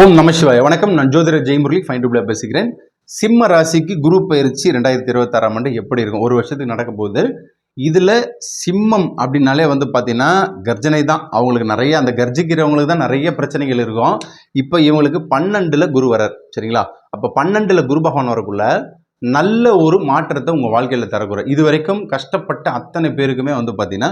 ஓம் நம சிவாய. வணக்கம். நான் ஜோதிடர் ஜெயமுரளி ஃபைண்ட் பேசுகிறேன். சிம்ம ராசிக்கு குரு பயிற்சி 2026 ஆண்டு எப்படி இருக்கும்? ஒரு வருஷத்துக்கு நடக்க போகுது. இதில் சிம்மம் அப்படின்னாலே பார்த்தீங்கன்னா கர்ஜனை தான். அவங்களுக்கு நிறைய அந்த கர்ஜிக்கிறவங்களுக்கு தான் நிறைய பிரச்சனைகள் இருக்கும். இப்போ இவங்களுக்கு 12ல் குரு வரார், சரிங்களா? அப்போ 12ல் குரு பகவான் வரக்குள்ள நல்ல ஒரு மாற்றத்தை உங்கள் வாழ்க்கையில் தரக்கூடாது. இது வரைக்கும் கஷ்டப்பட்ட அத்தனை பேருக்குமே பார்த்தீங்கன்னா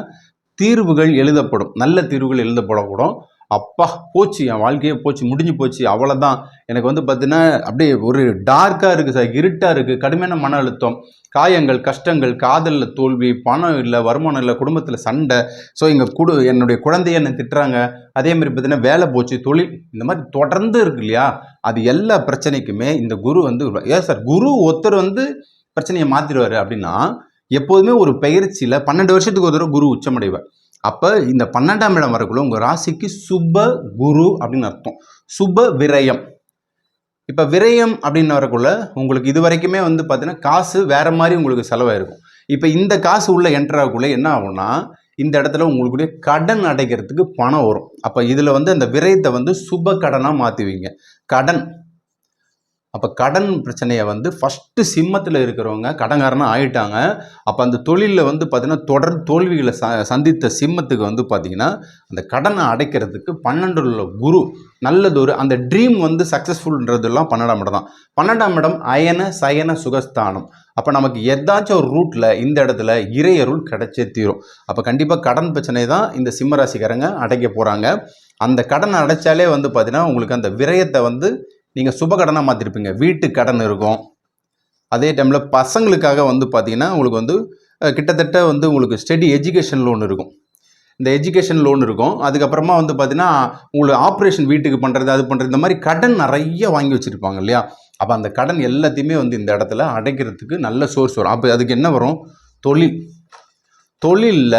தீர்வுகள் எழுதப்படும், நல்ல தீர்வுகள் எழுதப்படக்கூடும். அப்பா போச்சு, என் வாழ்க்கையே போச்சு, முடிஞ்சு போச்சு, அவ்வளோதான். எனக்கு பார்த்தீங்கன்னா அப்படியே ஒரு டார்க்காக இருக்குது சார், இருட்டாக இருக்குது, கடுமையான மன அழுத்தம், காயங்கள், கஷ்டங்கள், காதலில் தோல்வி, பணம் இல்லை, வருமானம் இல்லை, குடும்பத்தில் சண்டை, ஸோ என்னுடைய குழந்தைய என்னை திட்டுறாங்க, அதே மாதிரி பார்த்தீங்கன்னா வேலை போச்சு, தொழில், இந்த மாதிரி தொடர்ந்து இருக்கு இல்லையா? அது எல்லா பிரச்சனைக்குமே இந்த குரு ஏன் சார் குரு ஒருத்தர் பிரச்சனையை மாற்றிடுவார் அப்படின்னா, எப்போதுமே ஒரு பயிற்சியில் 12 வருஷத்துக்கு ஒரு தடவை குரு உச்சமடைவார். அப்போ இந்த 12ஆம் இடம் வரக்குள்ள உங்கள் ராசிக்கு சுப குரு அப்படின்னு அர்த்தம். சுப விரயம். இப்போ விரயம் அப்படின்னு வரக்குள்ள உங்களுக்கு இது வரைக்குமே பார்த்தீங்கன்னா காசு வேற மாதிரி உங்களுக்கு செலவாயிருக்கும். இப்போ இந்த காசு உள்ள என்டர் ஆகக்குள்ள என்ன ஆகும்னா, இந்த இடத்துல உங்களுடைய கடன் அடைக்கிறதுக்கு பணம் வரும். அப்போ இதில் அந்த விரயத்தை சுப கடனாக மாற்றுவீங்க. கடன், அப்போ கடன் பிரச்சனையை ஃபஸ்ட்டு சிம்மத்தில் இருக்கிறவங்க கடன்காரனாக ஆகிட்டாங்க. அப்போ அந்த தொழிலில் பார்த்தீங்கன்னா தொடர் தோல்விகளை சந்தித்த சிம்மத்துக்கு பார்த்தீங்கன்னா அந்த கடனை அடைக்கிறதுக்கு 12ல் குரு நல்லதொரு அந்த ட்ரீம் சக்ஸஸ்ஃபுல்ன்றதுலாம் 12ஆம் இடம் தான். 12ஆம் இடம் அயன சயன சுகஸ்தானம். அப்போ நமக்கு ஏதாச்சும் ஒரு ரூட்டில் இந்த இடத்துல இறையருள் கிடைச்சே தீரும். அப்போ கண்டிப்பாக கடன் பிரச்சனை தான் இந்த சிம்மராசிக்காரங்க அடைக்க போகிறாங்க. அந்த கடனை அடைச்சாலே பார்த்தீங்கன்னா உங்களுக்கு அந்த விரயத்தை நீங்கள் சுப கடனாக மாற்றிருப்பீங்க. வீட்டு கடன் இருக்கும். அதே டைமில் பசங்களுக்காக பார்த்தீங்கன்னா உங்களுக்கு கிட்டத்தட்ட உங்களுக்கு ஸ்டடி எஜுகேஷன் லோன் இருக்கும். இந்த எஜுகேஷன் லோன் இருக்கும். அதுக்கப்புறமா பார்த்தீங்கன்னா உங்களுக்கு ஆப்ரேஷன் வீட்டுக்கு பண்ணுறது, அது பண்ணுறது, இந்த மாதிரி கடன் நிறைய வாங்கி வச்சுருப்பாங்க இல்லையா? அப்போ அந்த கடன் எல்லாத்தையுமே இந்த இடத்துல அடைக்கிறதுக்கு நல்ல சோர்ஸ் வரும். அப்போ அதுக்கு என்ன வரும்? தொழிலில்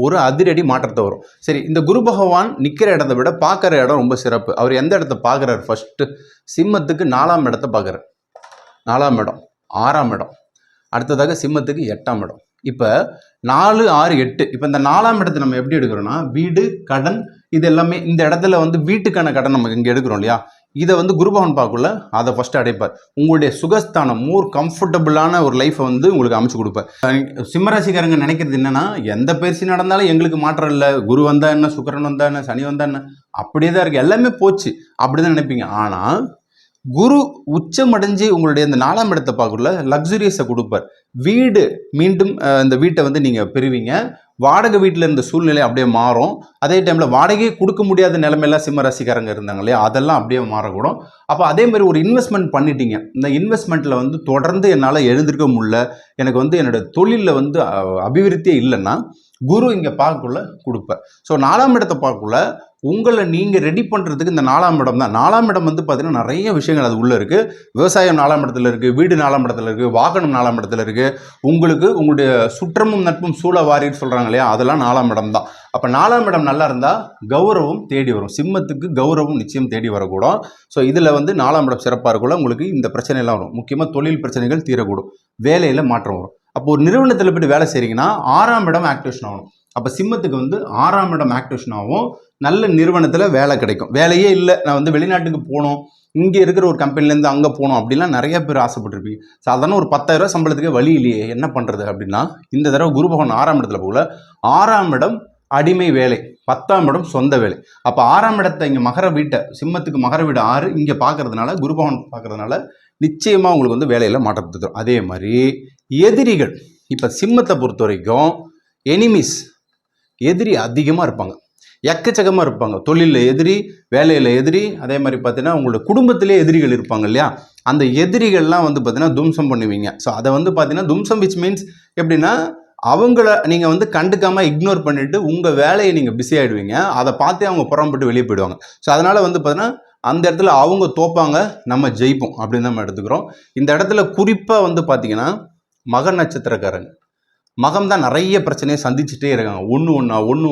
ஒரு அதிரடி மாற்றத்தை வரும். சரி, இந்த குரு பகவான் நிற்கிற இடத்த விட பார்க்குற இடம் ரொம்ப சிறப்பு. அவர் எந்த இடத்த பார்க்குறாரு? ஃபஸ்ட்டு சிம்மத்துக்கு 4ஆம் இடத்தை பார்க்குறாரு. 4ஆம் இடம், 6ஆம் இடம், அடுத்ததாக சிம்மத்துக்கு 8ஆம் இடம். இப்போ 4, 6, 8. இப்போ இந்த 4ஆம் இடத்தை நம்ம எப்படி எடுக்கிறோன்னா, வீடு, கடன், இது எல்லாமே இந்த இடத்துல வீட்டுக்கான கடன் நம்ம இங்கே எடுக்கிறோம் இல்லையா? இதை குரு பகவான் பார்க்கல, அதை ஃபஸ்ட்டு அடைப்பார். உங்களுடைய சுகஸ்தானம் மோர் கம்ஃபர்டபுளான ஒரு லைஃப்பை உங்களுக்கு அமைச்சு கொடுப்பார். சிம்மராசிக்காரங்க நினைக்கிறது என்னன்னா, எந்த பயிற்சி நடந்தாலும் எங்களுக்கு மாற்றம் இல்லை, குரு வந்தா என்ன, சுக்கிரன் வந்தா என்ன, சனி வந்தா என்ன, அப்படியே தான் இருக்குது, எல்லாமே போச்சு அப்படி தான் நினைப்பீங்க. ஆனால் குரு உச்சமடைஞ்சு உங்களுடைய இந்த 4ஆம் இடத்தை பார்க்கல லக்ஸுரியஸை கொடுப்பார். வீடு மீண்டும் இந்த வீட்டை நீங்கள் பெறுவீங்க. வாடகை வீட்டில் இருந்த சூழ்நிலை அப்படியே மாறும். அதே டைமில் வாடகையே கொடுக்க முடியாத நிலைமையெல்லாம் சிம்மராசிக்காரங்க இருந்தாங்க இல்லையா? அதெல்லாம் அப்படியே மாறக்கூடும். அப்போ அதே மாதிரி ஒரு இன்வெஸ்ட்மெண்ட் பண்ணிட்டீங்க. இந்த இன்வெஸ்ட்மெண்ட்டில் தொடர்ந்து என்னால் எழுந்திருக்க முடியல, எனக்கு என்னோட தொழிலில் அபிவிருத்தியே இல்லைன்னா குரு இங்கே பார்க்கக்குள்ள கொடுப்பார். ஸோ 4ஆம் இடத்தை பார்க்கக்குள்ள உங்களை நீங்கள் ரெடி பண்ணுறதுக்கு இந்த 4ஆம் இடம் தான். 4ஆம் இடம் பார்த்தீங்கன்னா நிறைய விஷயங்கள் அது உள்ளே இருக்குது. விவசாயம் 4ஆம் இடத்துல இருக்குது, வீடு 4ஆம் இடத்துல இருக்குது, வாகனம் 4ஆம் இடத்துல இருக்குது. உங்களுடைய சுற்றமும் நட்பும் சூழ வாரின்னு சொல்கிறாங்க இல்லையா? அதெல்லாம் 4ஆம் இடம் தான். அப்போ 4ஆம் இடம் நல்லா இருந்தால் கௌரவம் தேடி வரும். சிம்மத்துக்கு கௌரவம் நிச்சயம் தேடி வரக்கூடும். ஸோ இதில் 4ஆம் இடம் சிறப்பாக இருக்கக்கூட உங்களுக்கு இந்த பிரச்சனைலாம் வரும். முக்கியமாக தொழில் பிரச்சனைகள் தீரக்கூடும், வேலையில் மாற்றம் வரும். அப்போ ஒரு நிறுவனத்தில் போய்ட்டு வேலை செய்கிறீங்கன்னா 6ஆம் இடம் ஆக்டிவேஷன் ஆகணும். அப்போ சிம்மத்துக்கு 6ஆம் இடம் ஆக்டிவேஷன் ஆகும். நல்ல நிறுவனத்தில் வேலை கிடைக்கும். வேலையே இல்லை, நான் வெளிநாட்டுக்கு போகணும், இங்கே இருக்கிற ஒரு கம்பெனிலேருந்து அங்கே போகணும் அப்படின்லாம் நிறைய பேர் ஆசைப்பட்டிருப்பீங்க. சாதாரண ஒரு 10,000 சம்பளத்துக்கே வழி இல்லையே, என்ன பண்ணுறது அப்படின்னா இந்த தடவை குரு பகவான் 6ஆம் இடத்துல போகல. 6ஆம் இடம் அடிமை வேலை, 10ஆம் இடம் சொந்த வேலை. அப்போ 6ஆம் இடத்தை இங்கே மகர வீட்டை, சிம்மத்துக்கு மகர வீடு 6 இங்கே பார்க்கறதுனால, குரு பகவான் பார்க்கறதுனால நிச்சயமாக உங்களுக்கு வேலையில் மாற்றத்தை தரும். அதே மாதிரி எதிரிகள், இப்போ சிம்மத்தை பொறுத்த வரைக்கும் எனிமீஸ், எதிரி அதிகமாக இருப்பாங்க, எக்கச்சக்கமாக இருப்பாங்க. தொழிலில் எதிரி, வேலையில் எதிரி, அதே மாதிரி பார்த்தீங்கன்னா உங்களோட குடும்பத்திலே எதிரிகள் இருப்பாங்க இல்லையா? அந்த எதிரிகள்லாம் பார்த்தீங்கன்னா தும்சம் பண்ணுவீங்க. ஸோ அதை பார்த்தீங்கன்னா தும்சம் விச் மீன்ஸ் எப்படின்னா, அவங்கள நீங்கள் கண்டுக்காமல் இக்னோர் பண்ணிவிட்டு உங்கள் வேலையை நீங்கள் பிஸி ஆகிடுவீங்க. அதை பார்த்தே அவங்க புறம்பட்டு வெளியே போயிடுவாங்க. ஸோ அதனால் பார்த்தீங்கன்னா அந்த இடத்துல அவங்க தோப்பாங்க, நம்ம ஜெயிப்போம் அப்படின்னு நம்ம எடுத்துக்கிறோம். இந்த இடத்துல குறிப்பாக பார்த்தீங்கன்னா மக நட்சத்திரக்காரங்க, மகம் தான் நிறைய பிரச்சனையை சந்திச்சுட்டே இருக்காங்க. ஒன்று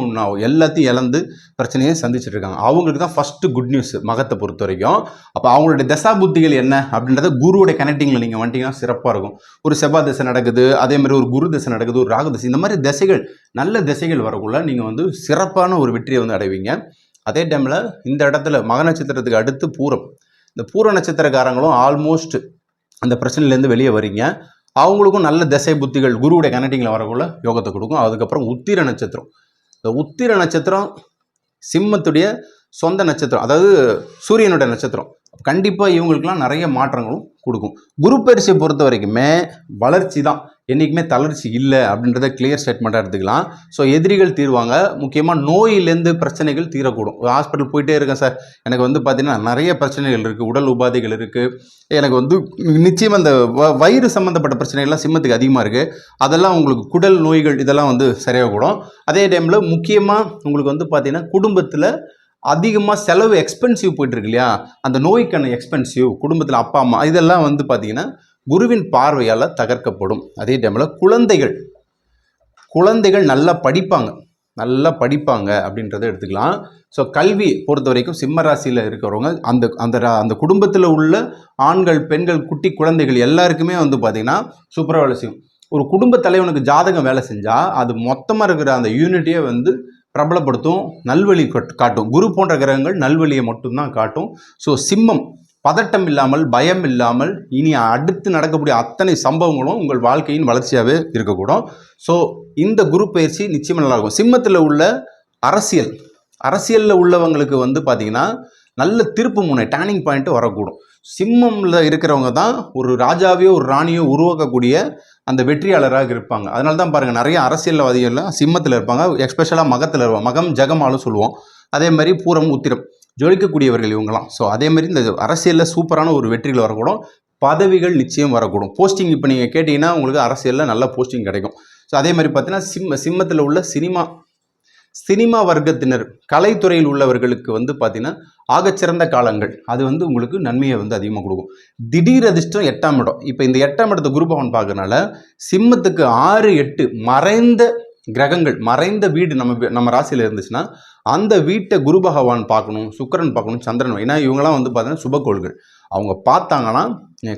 ஒன்றா எல்லாத்தையும் இழந்து பிரச்சனையை சந்திச்சுட்டு இருக்காங்க. அவங்களுக்கு தான் ஃபஸ்ட்டு குட் நியூஸ் மகத்தை பொறுத்த வரைக்கும். அப்போ அவங்களுடைய தசா புத்திகள் என்ன அப்படின்றத குருவோடைய கனெக்டிங்கில் நீங்கள் வந்துட்டீங்கன்னா சிறப்பாக இருக்கும். ஒரு செவ்வாய் தசை நடக்குது, அதே மாதிரி ஒரு குரு தசை நடக்குது, ஒரு ராகு தசை, இந்த மாதிரி திசைகள் நல்ல திசைகள் வரக்குள்ள நீங்கள் சிறப்பான ஒரு வெற்றியை அடைவீங்க. அதே டைமில் இந்த இடத்துல மக நட்சத்திரத்துக்கு அடுத்து பூரம். இந்த பூர நட்சத்திரக்காரங்களும் ஆல்மோஸ்ட் அந்த பிரச்சனையிலேருந்து வெளியே வரீங்க. அவங்களுக்கும் நல்ல திசை புத்திகள் குருவுடைய கனெக்டிங்கில் வரக்குள்ள யோகத்தை கொடுக்கும். அதுக்கப்புறம் உத்திர நட்சத்திரம். இந்த உத்திர நட்சத்திரம் சிம்மத்துடைய சொந்த நட்சத்திரம், அதாவது சூரியனுடைய நட்சத்திரம். கண்டிப்பாக இவங்களுக்கெல்லாம் நிறைய மாற்றங்களும் கொடுக்கும். குரு பயிற்சியை பொறுத்த வரைக்குமே வளர்ச்சி தான், என்றைக்குமே தளர்ச்சி இல்லை அப்படின்றத கிளியர் ஸ்டேட்மெண்ட்டாக எடுத்துக்கலாம். ஸோ எதிரிகள் தீர்வாங்க. முக்கியமாக நோயிலேருந்து பிரச்சனைகள் தீரக்கூடும். ஹாஸ்பிட்டல் போயிட்டே இருக்கேன் சார், எனக்கு வந்து பார்த்திங்கன்னா நிறைய பிரச்சனைகள் இருக்குது, உடல் உபாதைகள் இருக்குது, எனக்கு வந்து நிச்சயமாக அந்த வயிறு சம்மந்தப்பட்ட பிரச்சனைகள்லாம் சிம்மத்துக்கு அதிகமாக இருக்குது. அதெல்லாம் உங்களுக்கு குடல் நோய்கள் இதெல்லாம் வந்து சரியாகக்கூடும். அதே டைமில் முக்கியமாக உங்களுக்கு வந்து பார்த்திங்கன்னா குடும்பத்தில் அதிகமாக செலவு எக்ஸ்பென்சிவ் போயிட்டுருக்கு இல்லையா, அந்த நோய்க்கான எக்ஸ்பென்சிவ் குடும்பத்தில் அப்பா அம்மா இதெல்லாம் வந்து பார்த்திங்கன்னா குருவின் பார்வையால் தகர்க்கப்படும். அதே டைமில் குழந்தைகள் நல்லா படிப்பாங்க அப்படின்றத எடுத்துக்கலாம். ஸோ கல்வி பொறுத்த வரைக்கும் சிம்ம ராசியில் இருக்கிறவங்க அந்த குடும்பத்தில் உள்ள ஆண்கள் பெண்கள் குட்டி குழந்தைகள் எல்லாருக்குமே வந்து பார்த்திங்கன்னா சூப்பராக வேலை செய்யும். ஒரு குடும்ப தலைவனுக்கு ஜாதகம் வேலை செஞ்சால் அது மொத்தமாக இருக்கிற அந்த யூனிட்டியை வந்து பிரபலப்படுத்தும், நல்வழி காட்டும். குரு போன்ற கிரகங்கள் நல்வழியை மட்டும்தான் காட்டும். ஸோ சிம்மம் பதட்டம் இல்லாமல் பயம் இல்லாமல் இனி அடுத்து நடக்கக்கூடிய அத்தனை சம்பவங்களும் உங்கள் வாழ்க்கையின் வளர்ச்சியாகவே இருக்கக்கூடும். ஸோ இந்த குரு பயிற்சி நிச்சயமாக நல்லாயிருக்கும். சிம்மத்தில் உள்ள அரசியலில் உள்ளவங்களுக்கு வந்து பார்த்திங்கன்னா நல்ல திருப்பு முனை டேர்னிங் பாயிண்ட்டு வரக்கூடும். சிம்மமில் இருக்கிறவங்க தான் ஒரு ராஜாவையோ ஒரு ராணியோ உருவாக்கக்கூடிய அந்த வெற்றியாளராக இருப்பாங்க. அதனால தான் பாருங்கள் நிறைய அரசியல்வாதிகள்லாம் சிம்மத்தில் இருப்பாங்க. எஸ்பெஷலாக மகத்தில் இருப்பாங்க. மகம் ஜெகமாலும் சொல்லுவோம். அதே மாதிரி பூரம் உத்திரம் ஜொலிக்கக்கூடியவர்கள் இவங்களாம். ஸோ அதே மாதிரி இந்த அரசியலில் சூப்பரான ஒரு வெற்றிகள் வரக்கூடும். பதவிகள் நிச்சயம் வரக்கூடும். போஸ்டிங் இப்போ நீங்கள் கேட்டிங்கன்னா உங்களுக்கு அரசியலில் நல்ல போஸ்டிங் கிடைக்கும். ஸோ அதே மாதிரி பார்த்தீங்கன்னா சிம்மத்தில் உள்ள சினிமா வர்க்கத்தினர் கலைத்துறையில் உள்ளவர்களுக்கு வந்து பார்த்திங்கன்னா ஆகச்சிறந்த காலங்கள், அது வந்து உங்களுக்கு நன்மையை வந்து அதிகமாக கொடுக்கும். திடீர் அதிர்ஷ்டம் 8ஆம் இடம். இப்போ இந்த 8ஆம் இடத்தை குரு பகவான் பார்க்கறனால சிம்மத்துக்கு 6, 8 மறைந்த கிரகங்கள், மறைந்த வீடு நம்ம ராசியில் இருந்துச்சுன்னா அந்த வீட்டை குரு பகவான் பார்க்கணும், சுக்கிரன் பார்க்கணும், சந்திரன். ஏன்னா இவங்கெல்லாம் வந்து பார்த்தீங்கன்னா சுபக்கோள்கள். அவங்க பார்த்தாங்கன்னா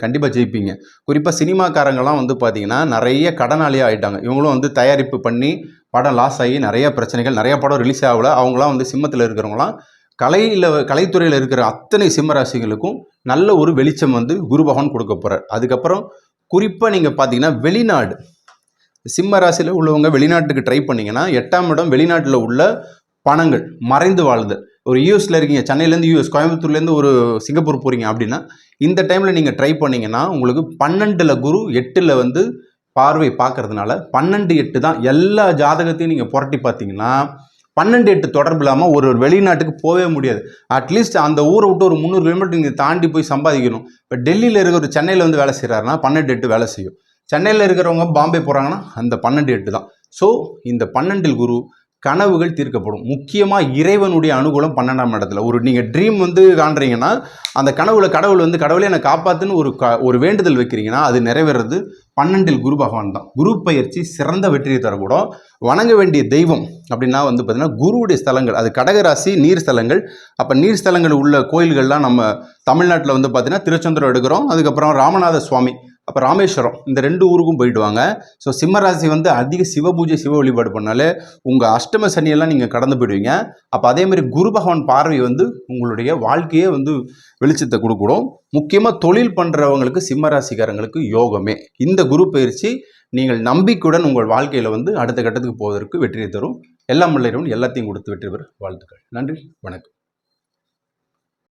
கண்டிப்பாக ஜெயிப்பீங்க. குறிப்பாக சினிமாக்காரங்களாம் வந்து பார்த்திங்கன்னா நிறைய கடனாளியாக ஆகிட்டாங்க. இவங்களும் வந்து தயாரிப்பு பண்ணி படம் லாஸ் ஆகி நிறைய பிரச்சனைகள், நிறைய படம் ரிலீஸ் ஆகல. அவங்களாம் வந்து சிம்மத்தில் இருக்கிறவங்களாம் கலைத்துறையில் இருக்கிற அத்தனை சிம்மராசிகளுக்கும் நல்ல ஒரு வெளிச்சம் வந்து குரு பகவான் கொடுக்க போகிறார். அதுக்கப்புறம் குறிப்பாக நீங்கள் பார்த்தீங்கன்னா வெளிநாடு சிம்ம ராசியில் உள்ளவங்க வெளிநாட்டுக்கு ட்ரை பண்ணிங்கன்னா 8ஆம் இடம் வெளிநாட்டில் உள்ள பணங்கள் மறைந்து வாழுது. ஒரு யூஎஸில் இருக்கீங்க, சென்னையிலேருந்து யூஎஸ், கோயம்புத்தூர்லேருந்து ஒரு சிங்கப்பூர் போகிறீங்க அப்படின்னா இந்த டைமில் நீங்கள் ட்ரை பண்ணிங்கன்னா உங்களுக்கு 12ல் குரு 8ல் வந்து பார்வை பார்க்கறதுனால 12-8 தான். எல்லா ஜாதகத்தையும் நீங்கள் புரட்டி பார்த்தீங்கன்னா 12-8 தொடர்பு இல்லாமல் ஒரு வெளிநாட்டுக்கு போகவே முடியாது. அட்லீஸ்ட் அந்த ஊரை விட்டு ஒரு 300 கிலோமீட்டர் நீங்கள் தாண்டி போய் சம்பாதிக்கணும். இப்போ டெல்லியில் இருக்கிற ஒரு சென்னையில் வந்து வேலை செய்கிறாருன்னா 12-8 வேலை செய்யும். சென்னையில் இருக்கிறவங்க பாம்பே போகிறாங்கன்னா அந்த 12-8 தான். ஸோ இந்த 12ல் குரு கனவுகள் தீர்க்கப்படும். முக்கியமாக இறைவனுடைய அனுகூலம் 12ஆம் இடத்துல. ஒரு நீங்கள் ட்ரீம் வந்து காண்றீங்கன்னா அந்த கனவுல கடவுள் வந்து கடவுளே என்னை காப்பாற்றுன்னு ஒரு வேண்டுதல் வைக்கிறீங்கன்னா அது நிறைவேறது 12ல் குரு பகவான் தான். குரு பயிற்சி சிறந்த வெற்றியை தரக்கூடும். வணங்க வேண்டிய தெய்வம் அப்படின்னா வந்து பார்த்தீங்கன்னா குருவுடைய ஸ்தலங்கள், அது கடகராசி நீர் ஸ்தலங்கள். அப்போ நீர் ஸ்தலங்கள் உள்ள கோயில்கள்லாம் நம்ம தமிழ்நாட்டில் வந்து பார்த்தீங்கன்னா திருச்செந்தூர் எடுக்கிறோம். அதுக்கப்புறம் ராமநாத சுவாமி, அப்போ ராமேஸ்வரம், இந்த 2 ஊருக்கும் போயிட்டு வாங்க. ஸோ சிம்மராசி வந்து அதிக சிவ பூஜை சிவ வழிபாடு பண்ணாலே உங்கள் அஷ்டம சனியெல்லாம் நீங்கள் கடந்து போயிடுவீங்க. அப்போ அதேமாதிரி குரு பகவான் பார்வை வந்து உங்களுடைய வாழ்க்கையே வந்து வெளிச்சத்தை கொடுக்கூடும். முக்கியமாக தொழில் பண்ணுறவங்களுக்கு சிம்மராசிக்காரங்களுக்கு யோகமே. இந்த குரு பயிற்சி நீங்கள் நம்பிக்கையுடன் உங்கள் வாழ்க்கையில் வந்து அடுத்த கட்டத்துக்கு போவதற்கு வெற்றியை தரும். எல்லாம் வல்ல இறைவன் எல்லாத்தையும் கொடுத்து வெற்றி பெற வாழ்த்துக்கள். நன்றி, வணக்கம்.